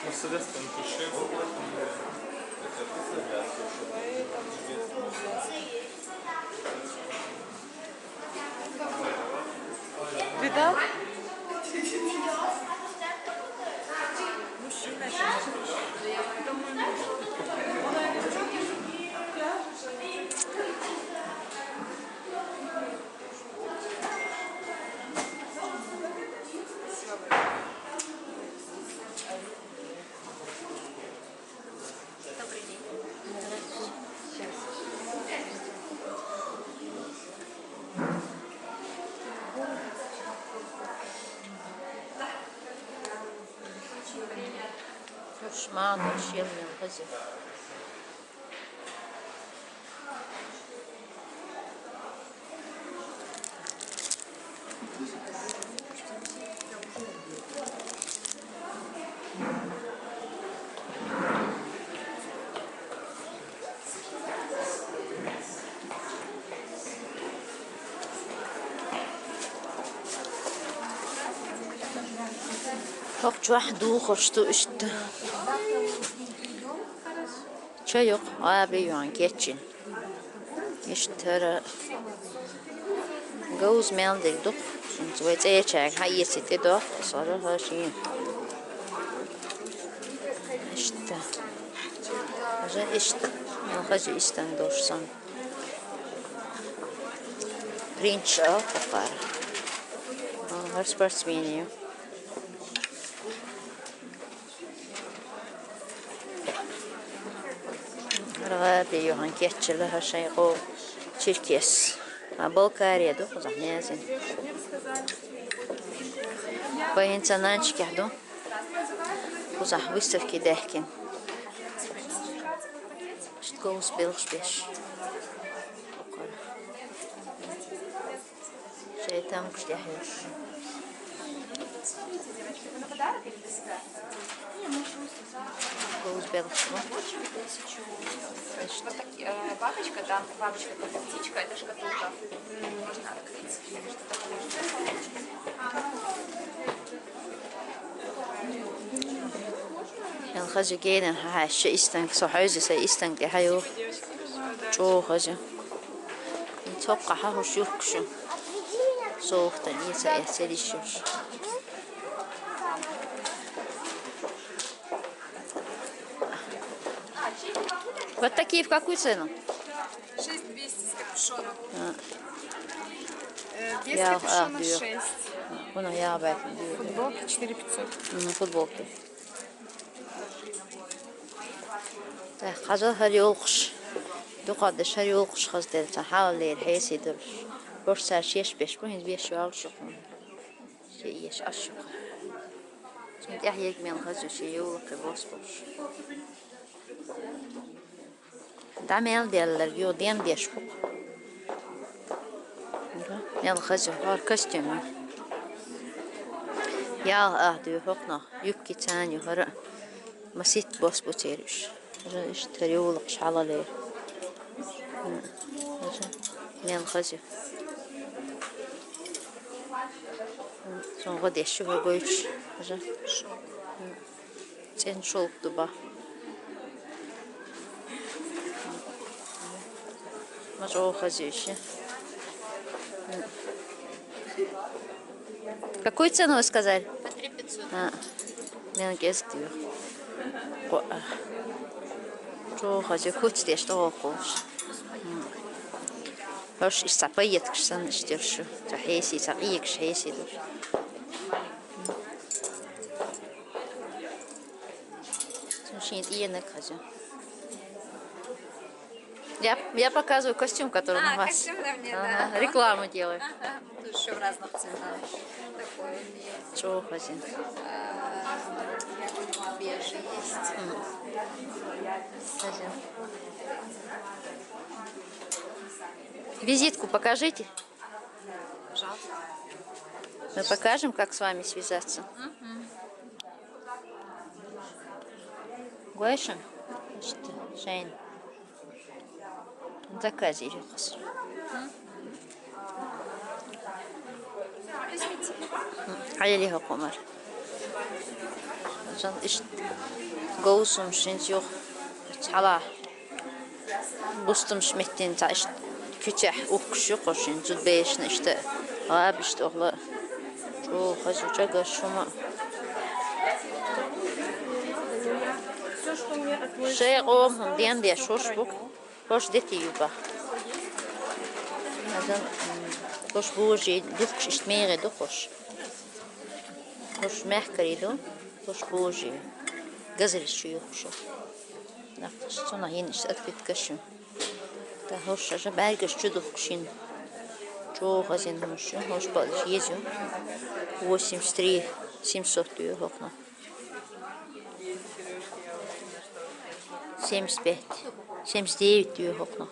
Мерседес там дешевле. Видал? Мужчина. Добрый день. Душман, ущемлен, хозяин. Хохч вахду хошту ишт. Çay yok. Abi yuan geçin. İşte Gauz meldik dok. Şimdi ve çeçek hayesi de dok. Sonra her şey. İşte. İşte. Hacı İstan dorsan. Pirinç al bakar. Her sportsmeni. Abi yuan geçili her şey o Çirkes. Болгария, да, кузахнязин. Военцананч кяду. Кузах выставки дехкин. Что успел шпеш. Что там кштяхешь? Успел что? Вот так, бабочка, да, бабочка, как птичка, это шкатулка. Можно открыть. الخجي جينا هاش إستنك صحيزي سي إستنك هايو شو خجي يتوقع هاو شوكشو صوف تنيسا يحسدي شوش Вот такие в какую цену? 6200 с капюшоном. Без Я капюшона 6. Bunu ya ben. Футболки 4500. Футболки. خزر هر يولقش دقادش هر يولقش خزدل تحاول لير هيسي در برسا شيش بيش بهن بيش وعل شقون شيش أشق سمت يحيق من خزو شي يولق بوس بوش دعمل ديال يو ديم ديش بوق يال خزو هار كستيوم يا دو حقنا يبكي تاني هر مسيت بوس بوتيرش اشتري ولقش على لير مين خزي son غادي شوفها بويش تين شوك دبا ما جو خزيش какую цену вы сказали? По 3500. Мен кестию جو خزي كوت ديش تو خوش هرش استعبيت كشان اشترشو تحيسي تقيك شيسي دور очень иенек хозя. Я показываю костюм, который на вас. Костюм на мне, Ага, да. рекламу делаю. Тут еще в разных цветах. Такой он есть. Чего хозя? Бежий есть. Хозя. Визитку покажите. Пожалуйста. Мы покажем, как с вами связаться. Гуэшин? Что? Шейн. Заказе идет. Возьмите. Айлиха Комар. Can işte goğusum şimdi yok. Çala. Bustum şmettin ta işte küçük okuşu koşun. Zülbeşin işte. Abi işte oğlu. Çok hazırca gaşıma. Şey oğlum diyen diye şoş bu. Hoş deti yuba. Adam hoş bu şey duk iştmeye de hoş. Hoş mehkerido. Hoş bu şey. Gazel şu yok şu. Nafs sonra yine işte aktif kaşın. Da hoş aja belgeş şu duk şin. Çok hazin hoş. Hoş balış yezu. 83 700 diyor hokna. 75 79 diyor hokna.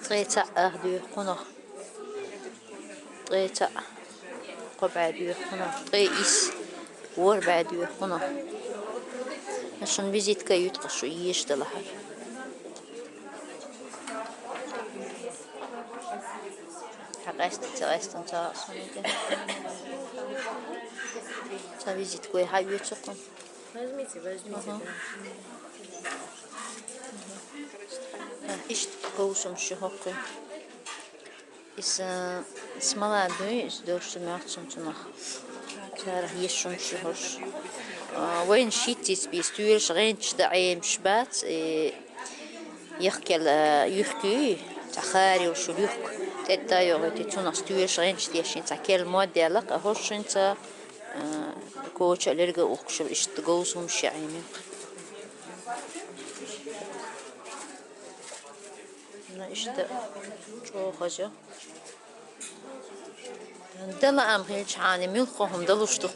Treta diyor kono. Treta قبع diyor kono. Treis وربع diyor kono. عشان بيزيد كيوت قشو يشتغل حقست تغستن تا صنيده تا بيزيد كوي حبيت شقم Возьмите. إيش قوسم شو هكذا اسمها دوي دوش معتصم تنا كاره يشون شو هش وين شيتيس بيستويرش غين تشدعي مشبات يحكي يحكي تخاري وشو يحكي تدا يوغي تنا استويرش غين تشديشين تاكل موديل لق هش انت كوتش لرجع وخش اشتغوسهم شعيمين işte çok acı. Dala am hiç hani milkohum daluştuk.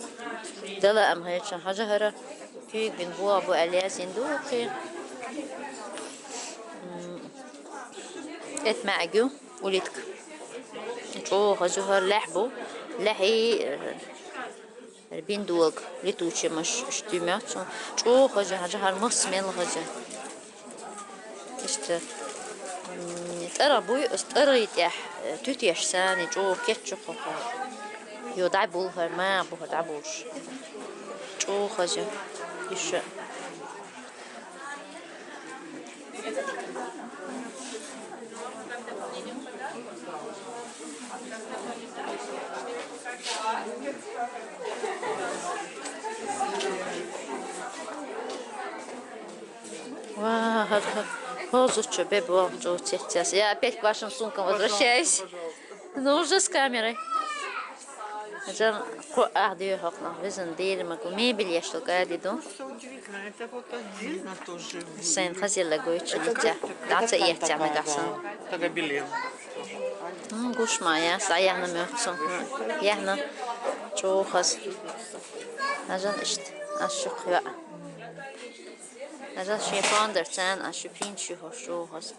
Dala am hiç haja hara ki gün bu aliyasin do ki et معجو وليتك çok acı har lahbu lahi bin duak lituçe maş iştime çok acı haja har masmel acı. İşte ترى بوي استريت يح توتيش ساني جو كيتشو خفا يو دعبول هر ما بوه دعبولش جو خجا يش вау Ползучу бебо, сейчас. Я опять к вашим сумкам возвращаюсь. Ну уже с камерой. Жан ардию хокна. Везен дели могу мебель я что гади до. Что удивительно, это вот отдельно тоже. Сен хазила гойчу литя. Даться и ехтя на гасан. Это гобелен. Гушма я саяхна мёхсон. Яхна чохас. Жан ишт. Ашуква. أجل شيطان درتان أشوفين شو هشو هس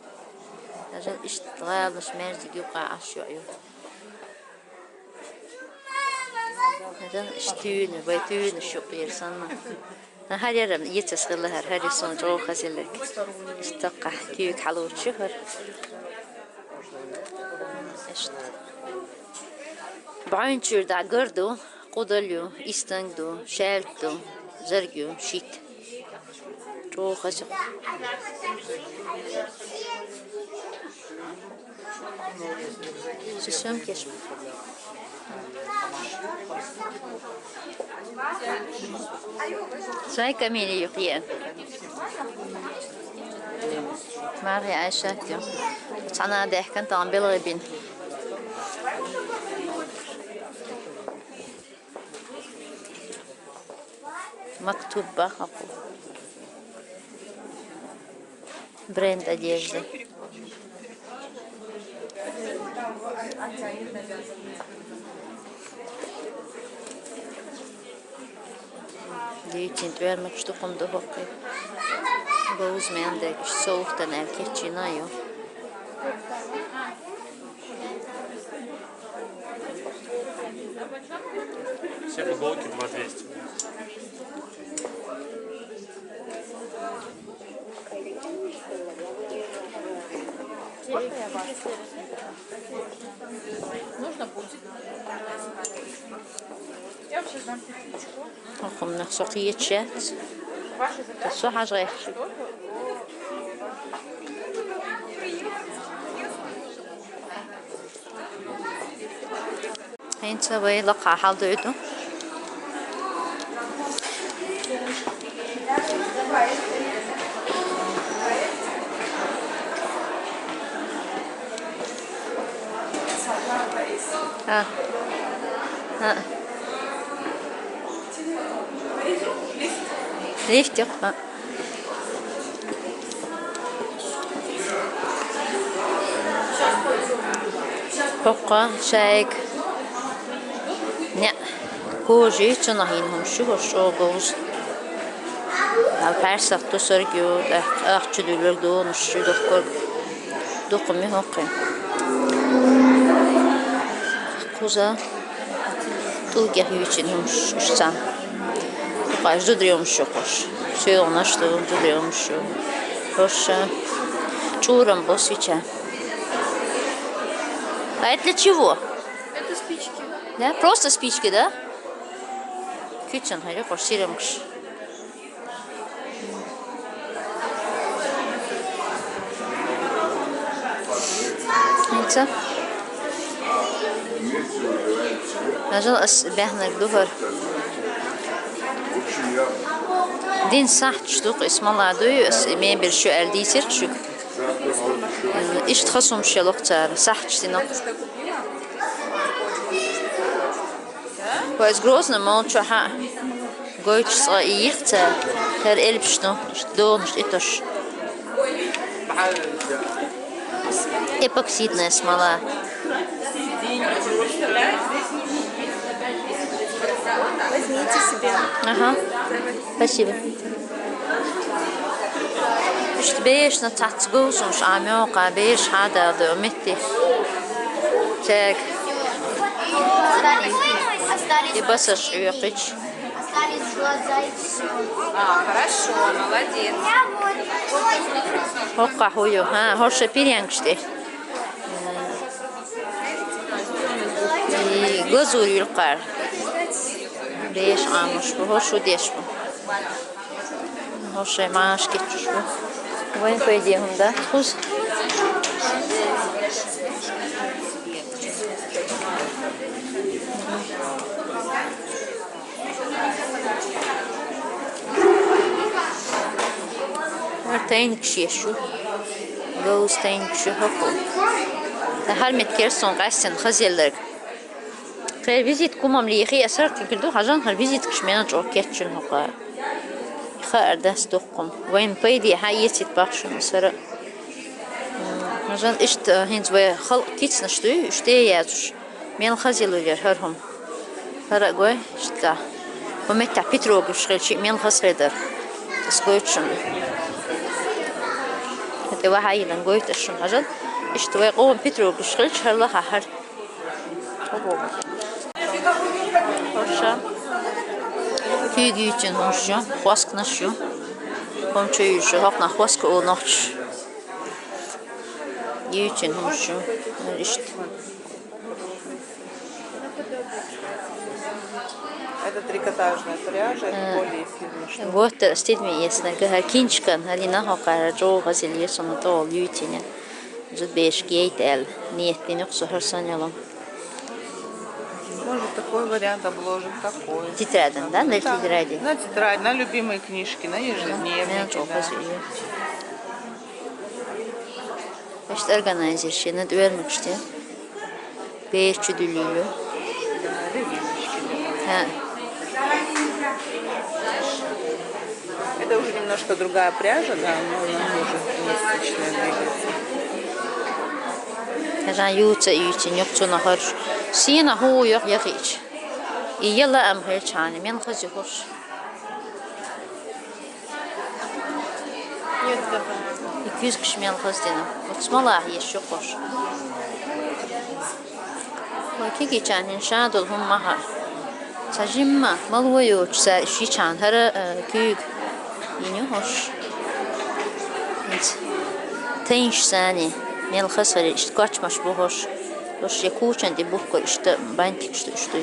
أجل إشتغال مش مرزق يوقع عشوائيو أجل إشتون بيتون شو بيرسنا هل يرم يتسخل هر هل يصون جو خزلك اشتقع كيوك حلو شهر إشت بعين شور دع قردو قدليو إستنجدو شالتو زرقيو شيت çok acı. Şişem keşme. Say kamili yok yen. Mari Ayşe diyor. Sana dehken tam belirgin. Maktub bakapı. Бренд одежды. Дивіться, вермак штуком до гоки. Боуз мендек, соухтан еркечинаю. Все футболки 2200. Нужно будет. Я вообще ждам петличку. Okum نخسق يتشات تسوى حاجة غير هين تسوي لقعة حال دويدو ها ها ليش تقفى بقى شايك نعم كوجي تنهينهم شو جوز البارسة تسرقيو أخذوا دون الشو دكتور دقمي هقين كوزا توجه يجينهم شتان بقى جدريهم شقش شو نشتو جدريهم شو روش чуром босича. А это для чего? Это спички. Да? Просто спички, да? Küçün, hayır, koşuyormuş. Neyse. Ajal behner duvar. Din saht ştuk ismallah duyu men bir şu eldiysir şu. İş txasum şeloktar saht ştinok. Поезд грозно молча ха. Гойчса иихта хер эльпшно донш итош. Эпоксидная смола. Возьмите себе. Ага. Спасибо. İşte beş na tatgusum şamyoqa beş hada dömetti. Çek. И басаш юқич. Хорошо, молодец. Хоққа хою, ха, хоша пирянгшти. И глазурь юлқар. Беш амуш бу, хошу деш бу. Хоша маш кетчуш бу. Вайн пойдем, да? Хуз. Tayın kişiye şu, göğüs tayın kişi hakkı. Her metker son qaçsın xazeller. Her vizit kumam liği asar tüküldü. Hajan her vizit kişmene çok geçsin hakkı. Xar ders dokkum. Vayın paydi hayetit bakşın sarı. Hajan işte hins ve xalq kitsnıştı işte yazış. Men xazeller herhum. Paraguay işte. Bu meta Petrogruş xelçi men xasredar. Skoyçun. Это вахайлан гойт ашун ажал иштвай qom Petrogrush xilch harla xahar. Hoşa. Küyü için hoşa. Xwaskna şu. Komçoyu şu haqna xwask o noç. Için hoşa. İşte. Это трикотажная пряжа, это более фирмы. Вот стидми ясно, гахар кинчкан, халина хақара жо газелие соно тол ютине. Жуд беш гейт эл, ниеттин юқсу харсанялам. Может, такой вариант обложим, такой. Тетраден, да? На тетради? На тетрадь, на любимые книжки, на ежедневники. Да. İşte organizer şeyini vermek işte. Beş çüdülüyor. Ha. Это уже немножко другая пряжа, да, но она уже месточная двигается. Hemen yuğça için yok çona har. Sina hu yok yakiç. İyala amher çani men xazı hoş. Нет, давай. 200 kişi men xaz dedim. Osmala yeş yok hoş. Ki geçen inşaadul hum mahar. Sajimma malvoyu çsa şi çan hara küyük. Yine hoş. Tenş sani Mel khasari işte kaçmış bu hoş. Hoş yakuçan di bu işte bantik işte işte.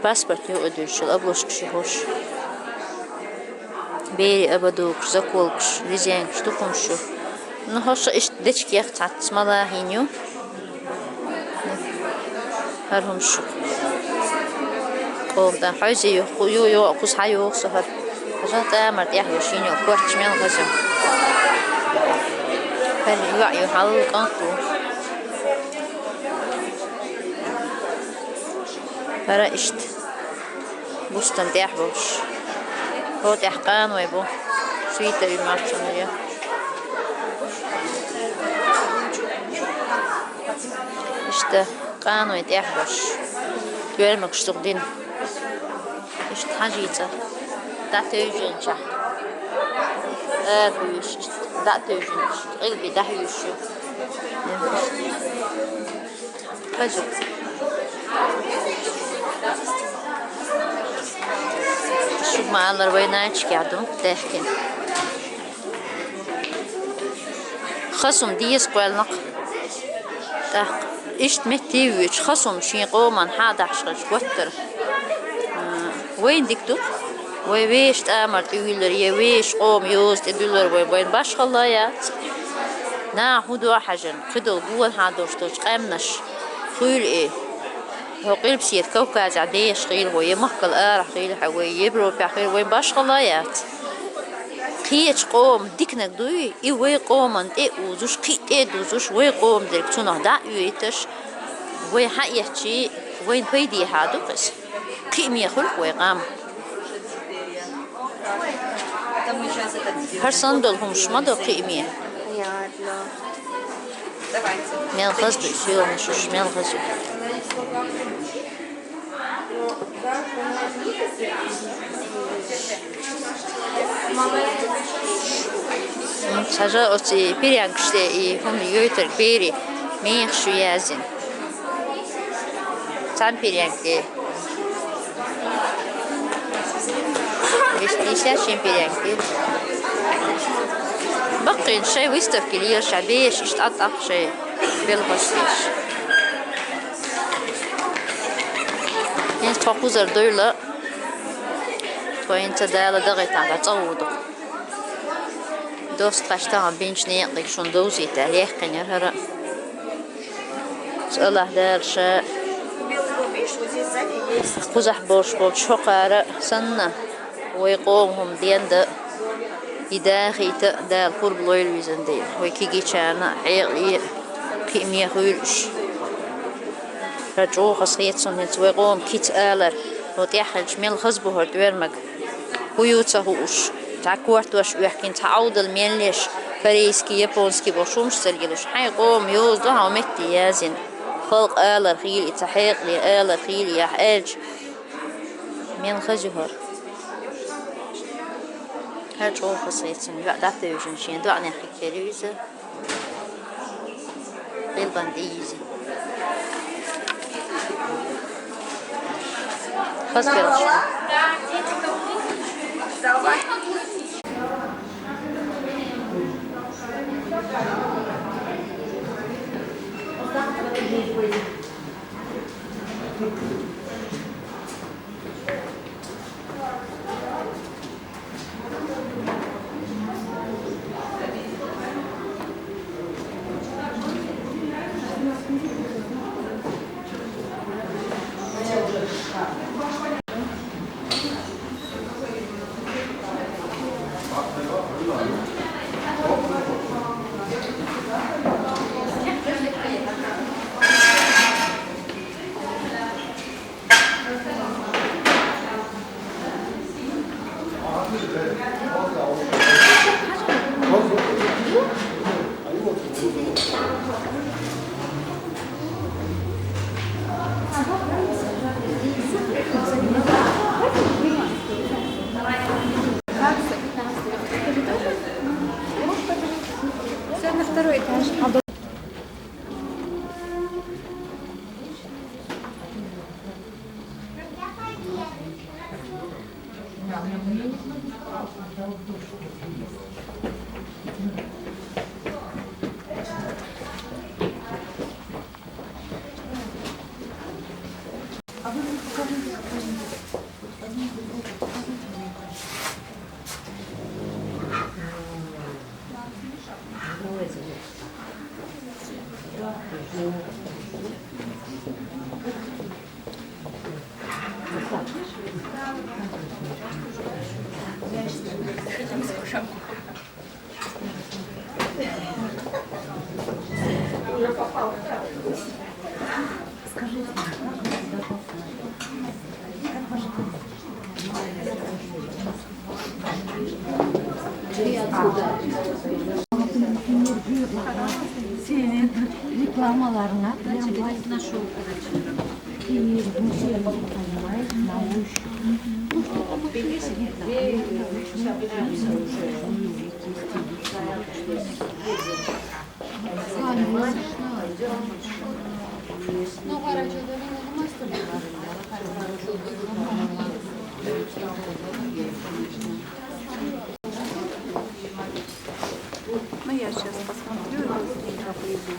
Pasport yok ödülşül abloşkışı hoş. Beri abaduk zakolkış rizenk tukumşu. Ну hoş işte deçkiyek tatmala hinyo. Harhum şu. Orada hacı yok, yok, kus hayo yok sahar. Hajan tamar ya yaşın yok, kaç mel hacım. Ben yok hal kanku. Para işte. Bustan dehboş. هو دهقان ويبو سويتا المارشانية işte قانو يتحبش görmek istedim işte hacıca da teyzen çah büyüş işte da teyzen ilbi daha yüzü hacı şu mağalar bayına çıkardım derken خصم ديس قالنق إيش متيوش خصم شين قومان حاد عشرة وتر وين دكتور ويش تأمر تقولر يويش قوم يوز تقولر وين باش خلايات نا هدو حاجن خدو قول هادوش توش قامنش خيل إيه هو قلب سيد كوكاز عديش خيل هو يمحكل خيل حوي يبرو بحيل وين باش خلايات قيش قوم ديكنك دوي إي وي قومن إي وزوش قي إي دوزوش وي قوم درك تونه دا يويتش وي حقيقتي وين بيدي هادو قس قي ميخلق وي قام هر صندل هم شمدو قي ميه ميل خزدو شو مشوش ميل خزدو Saja oci piryankşte hum yöter beri meh şu yazın. Sen piryankte. İşte şey piryankte. Bakın şey vistok geliyor şabeş işte atak şey belbasış. Yine topuzlar doyla. Toyinta dağla dağıtan da çavuduk. دوست قشتها بينش نيقلك شون دوزي تاريخ قنير هرا الله دار شاء قزح بوش بوش حقارة سنة ويقومهم دين دا إداخي تأدال قرب لويل ويزن دين ويكيجي شانا عيقلي قيمية خويلش رجعو خصيت سنة ويقوم كيت آلر وتيحل جميل خزبو هرد ويرمك ويوتا هوش تعكورت وش ويحكي تعود الميلش فريسكي يابونسكي بوشومش سرجلوش حيقوم يوز ده عمتي يازن خلق آلر خيلي تحقيق لي آلر خيلي يحاج من خجهر هرجو خصيصن بعد عتوجن شين دعني حكيريزة قلبان ديزي خاص بيرش Второй этаж. там. Senin reklamalarına нашел, и музей понимаешь, Ну, я сейчас посмотрю и быстренько приду.